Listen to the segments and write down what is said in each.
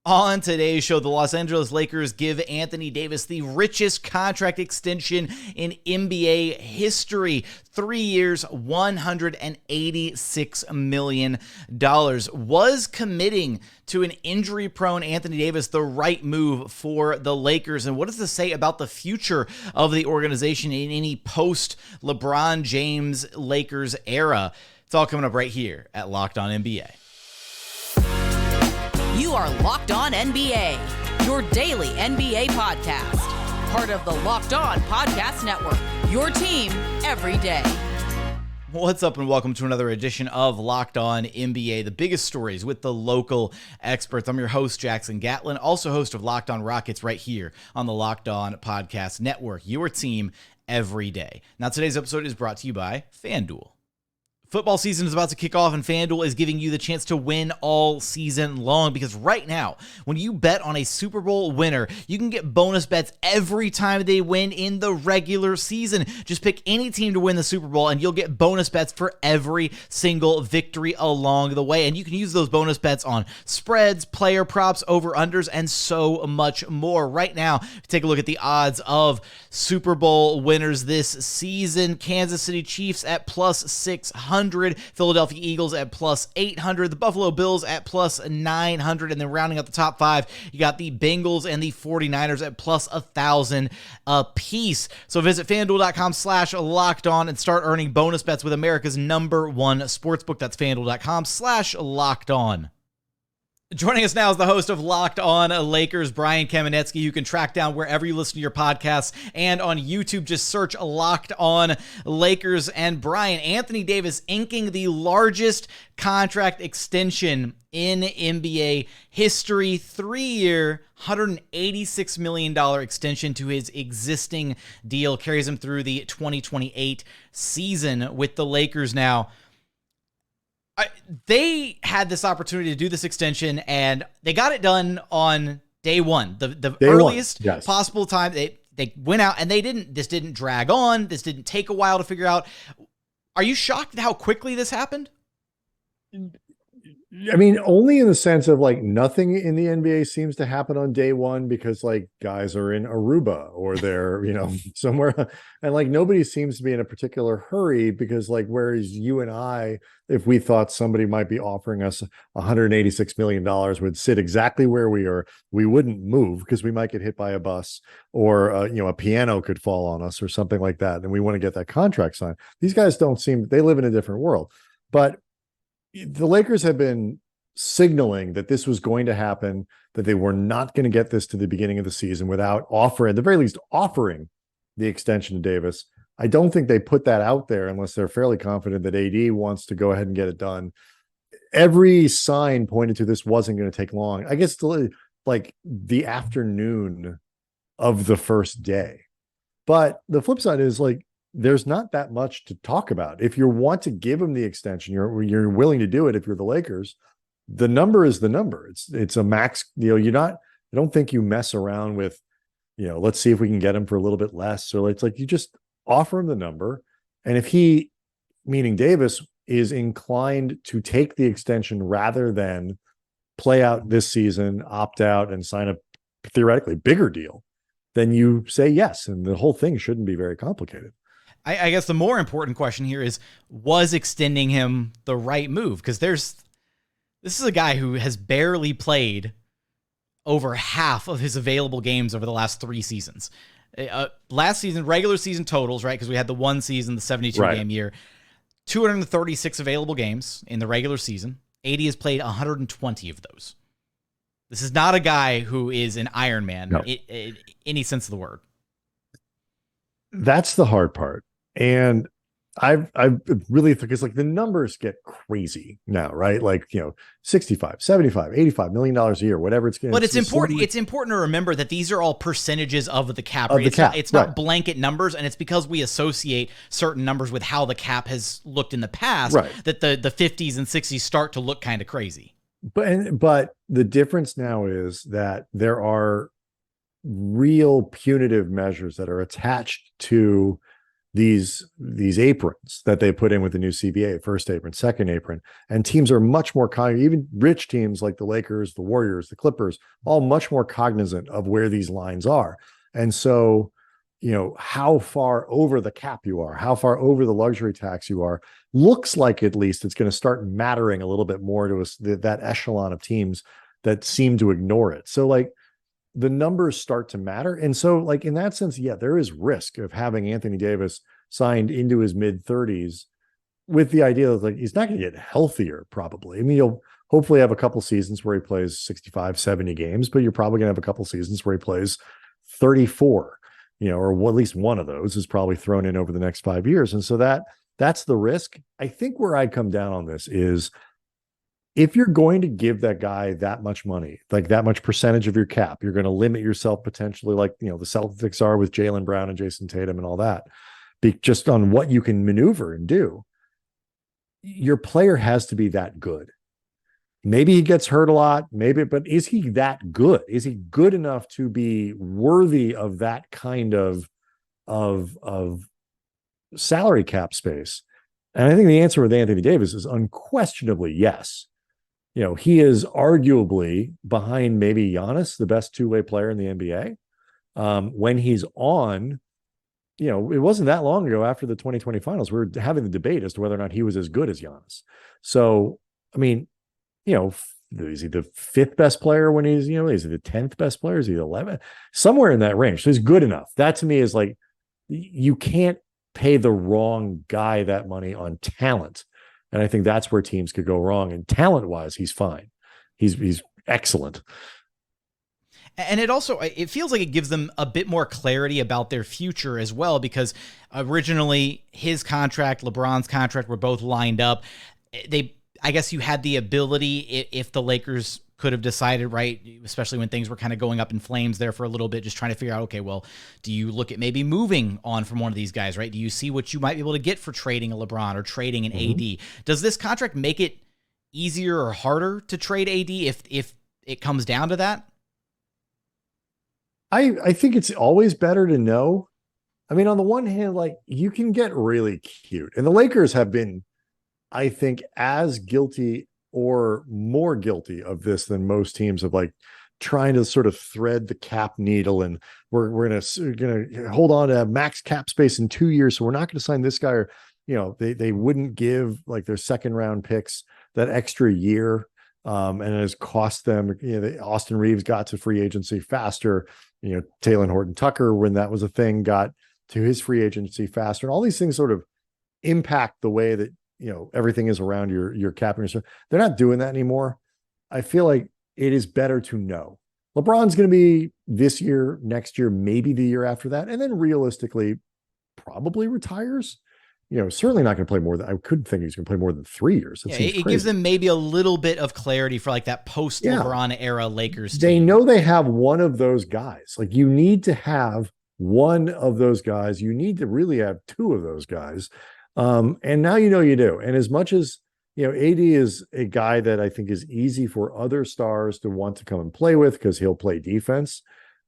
On today's show, the Los Angeles Lakers give Anthony Davis the richest contract extension in NBA history. 3 years, $186 million. Was committing to an injury-prone Anthony Davis the right move for the Lakers? And what does this say about the future of the organization in any post-LeBron James Lakers era? It's all coming up right here at Locked On NBA. You are Locked On NBA, your daily NBA podcast. Part of the Locked On Podcast Network, your team every day. What's up and welcome to another edition of Locked On NBA, the biggest stories with the local experts. I'm your host, Jackson Gatlin, also host of Locked On Rockets right here on the Locked On Podcast Network, your team every day. Now, today's episode is brought to you by FanDuel. Football season is about to kick off, and FanDuel is giving you the chance to win all season long, because right now, when you bet on a Super Bowl winner, you can get bonus bets every time they win in the regular season. Just pick any team to win the Super Bowl, and you'll get bonus bets for every single victory along the way. And you can use those bonus bets on spreads, player props, over-unders, and so much more. Right now, take a look at the odds of Super Bowl winners this season. Kansas City Chiefs at plus 600. Philadelphia Eagles at plus 800, the Buffalo Bills at plus 900, and then rounding out the top five, you got the Bengals and the 49ers at plus 1,000 a piece. So visit FanDuel.com/lockedon and start earning bonus bets with America's #1 sportsbook. That's FanDuel.com/lockedon. Joining us now is the host of Locked On Lakers, Brian Kamenetzky. You can track down wherever you listen to your podcasts and on YouTube. Just search Locked On Lakers. And Brian, Anthony Davis inking the largest contract extension in NBA history. 3-year, $186 million extension to his existing deal. Carries him through the 2028 season with the Lakers now. They had this opportunity to do this extension, and they got it done on day one, the earliest possible time. They went out, and this didn't drag on. This didn't take a while to figure out. Are you shocked at how quickly this happened? I mean, only in the sense of like nothing in the NBA seems to happen on day one, because like guys are in Aruba or they're, somewhere, and like nobody seems to be in a particular hurry, because like, whereas you and I, if we thought somebody might be offering us $186 million, would sit exactly where we are, we wouldn't move because we might get hit by a bus, or a piano could fall on us or something like that, and we want to get that contract signed. These guys they live in a different world. But the Lakers have been signaling that this was going to happen, that they were not going to get this to the beginning of the season without at the very least, offering the extension to Davis. I don't think they put that out there unless they're fairly confident that AD wants to go ahead and get it done. Every sign pointed to this wasn't going to take long. I guess like the afternoon of the first day. But the flip side is like, there's not that much to talk about. If you want to give him the extension, you're willing to do it. If you're the Lakers, the number is the number. It's a max. I don't think you mess around with, let's see if we can get him for a little bit less. So it's like you just offer him the number, and if he, meaning Davis, is inclined to take the extension rather than play out this season, opt out, and sign a theoretically bigger deal, then you say yes, and the whole thing shouldn't be very complicated. I guess the more important question here is, was extending him the right move? Because this is a guy who has barely played over half of his available games over the last 3 seasons. Last season, regular season totals, right? Because we had the one season, the 72-game year, 236 available games in the regular season. AD has played 120 of those. This is not a guy who is an Iron Man in any sense of the word. That's the hard part. And I've really, because like the numbers get crazy now, right? Like, 65, 75, $85 million a year, whatever it's going to be. But it's important. It's important to remember that these are all percentages of the cap. It's not blanket numbers. And it's because we associate certain numbers with how the cap has looked in the past, that the 50s and 60s start to look kind of crazy. But the difference now is that there are real punitive measures that are attached to these aprons that they put in with the new CBA, first apron, second apron, and teams are much more even rich teams like the Lakers, the Warriors, the Clippers, all much more cognizant of where these lines are. And so, how far over the cap you are, how far over the luxury tax you are, looks like at least it's going to start mattering a little bit more to us, that echelon of teams that seem to ignore it. So like the numbers start to matter. And so like in that sense, yeah, there is risk of having Anthony Davis signed into his mid 30s with the idea that like he's not going to get healthier probably. I mean, you'll hopefully have a couple seasons where he plays 65, 70 games, but you're probably going to have a couple seasons where he plays 34, or at least one of those is probably thrown in over the next 5 years. And so that's the risk. I think where I'd come down on this is if you're going to give that guy that much money, like that much percentage of your cap, you're going to limit yourself potentially like, the Celtics are with Jaylen Brown and Jason Tatum and all that, just on what you can maneuver and do. Your player has to be that good. Maybe he gets hurt a lot, but is he that good? Is he good enough to be worthy of that kind of salary cap space? And I think the answer with Anthony Davis is unquestionably yes. He is arguably behind maybe Giannis, the best two-way player in the NBA. When he's on, it wasn't that long ago after the 2020 finals, we were having the debate as to whether or not he was as good as Giannis. So, I mean, is he the fifth best player when is he the 10th best player? Is he the 11th? Somewhere in that range. So he's good enough. That to me is like, you can't pay the wrong guy that money on talent. And I think that's where teams could go wrong. And talent-wise, he's fine. He's excellent. And it feels like it gives them a bit more clarity about their future as well, because originally his contract, LeBron's contract were both lined up. I guess you had the ability, if the Lakers could have decided, right, especially when things were kind of going up in flames there for a little bit, just trying to figure out, okay, well, do you look at maybe moving on from one of these guys, right? Do you see what you might be able to get for trading a LeBron or trading an AD? Does this contract make it easier or harder to trade AD if it comes down to that? I think it's always better to know. I mean, on the one hand, like you can get really cute, and the Lakers have been, I think, as guilty or more guilty of this than most teams, of like trying to sort of thread the cap needle, and we're gonna hold on to max cap space in 2 years, so we're not going to sign this guy. Or they wouldn't give like their second round picks that extra year, and it has cost them. Austin Reeves got to free agency faster. Taylor Horton Tucker, when that was a thing, got to his free agency faster, and all these things sort of impact the way that everything is around your cap. They're not doing that anymore. I feel like it is better to know LeBron's going to be this year, next year, maybe the year after that, and then realistically probably retires. Certainly not going to play more than, I couldn't think he's going to play more than 3 years. It gives them maybe a little bit of clarity for like that post LeBron era Lakers team. They know they have one of those guys. Like you need to have one of those guys. You need to really have two of those guys. And now you do. And as much as AD is a guy that I think is easy for other stars to want to come and play with because he'll play defense.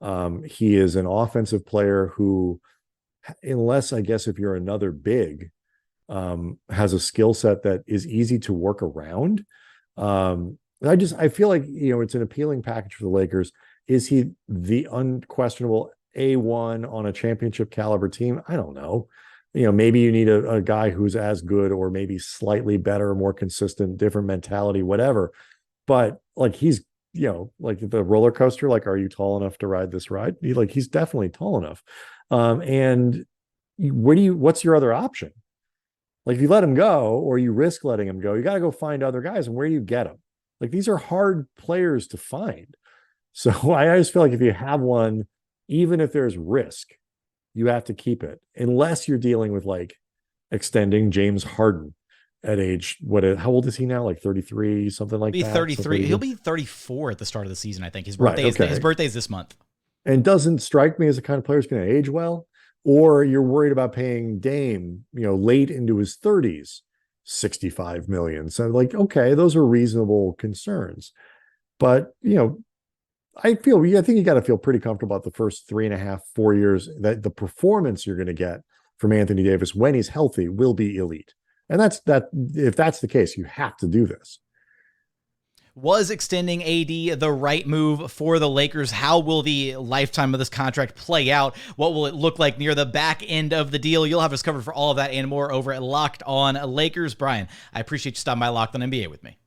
He is an offensive player who, unless I guess if you're another big, has a skill set that is easy to work around. I feel like it's an appealing package for the Lakers. Is he the unquestionable A1 on a championship caliber team? I don't know. Maybe you need a guy who's as good or maybe slightly better, more consistent, different mentality, whatever. But like he's, like the roller coaster, like, are you tall enough to ride this ride? He's definitely tall enough. And what's your other option? Like if you let him go or you risk letting him go, you got to go find other guys. And where do you get them? Like these are hard players to find. So I just feel like if you have one, even if there's risk, you have to keep it, unless you're dealing with like extending James Harden at age, how old is he now? Like 33, something like that. 33. He'll be 34 at the start of the season. I think his birthday his birthday is this month. And doesn't strike me as the kind of player who's going to age well. Or you're worried about paying Dame, late into his 30s, $65 million. So like, okay, those are reasonable concerns. But, I think you got to feel pretty comfortable about the first 3.5, 4 years that the performance you're going to get from Anthony Davis when he's healthy will be elite. And if that's the case, you have to do this. Was extending AD the right move for the Lakers? How will the lifetime of this contract play out? What will it look like near the back end of the deal? You'll have us covered for all of that and more over at Locked On Lakers. Brian, I appreciate you stopping by Locked On NBA with me.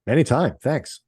Anytime. Thanks.